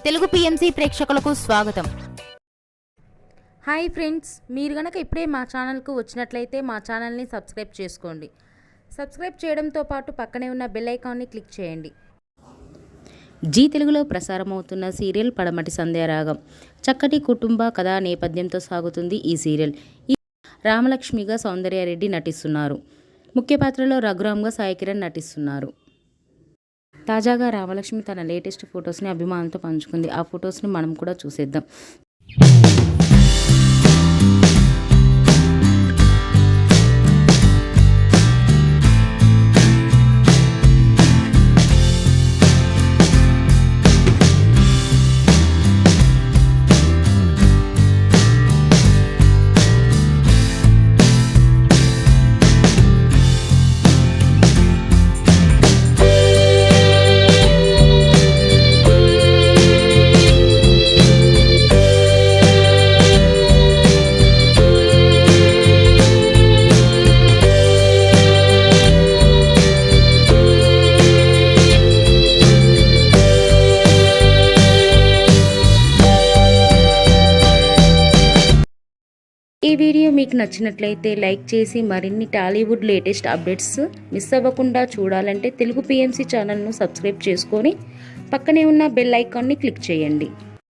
Telugu PMC ప్రేక్షకులకు స్వాగతం. Hi friends, మీరు గనక ఇప్పుడే మా ఛానల్కు వచ్చినట్లయితే మా ఛానల్ని సబ్స్క్రైబ్ చేసుకోండి. సబ్స్క్రైబ్ చేయడంతో పాటు పక్కనే ఉన్న బెల్ ఐకాన్ని క్లిక్ చేయండి. జీ తెలుగులో ప్రసారమవుతున్న సీరియల్ పడమటి సంధ్యారాగం. చక్కటి కుటుంబ కథా నేపథ్యంతో సాగుతుంది ఈ సీరియల్. ఈ రామలక్ష్మిగా సౌందర్యారెడ్డి నటిస్తున్నారు. ముఖ్య పాత్రలో రఘురామ్గా సాయి కిరణ్ నటిస్తున్నారు. తాజాగా రామలక్ష్మి తన లేటెస్ట్ ఫొటోస్ని అభిమానులతో పంచుకుంది. ఆ ఫొటోస్ని మనం కూడా చూసేద్దాం. ఈ వీడియో మీకు నచ్చినట్లయితే లైక్ చేసి మరిన్ని టాలీవుడ్ లేటెస్ట్ అప్డేట్స్ మిస్ అవ్వకుండా చూడాలంటే తెలుగు పిఎంసి ఛానల్ను సబ్స్క్రైబ్ చేసుకొని పక్కనే ఉన్న బెల్ ఐకాన్ని క్లిక్ చేయండి.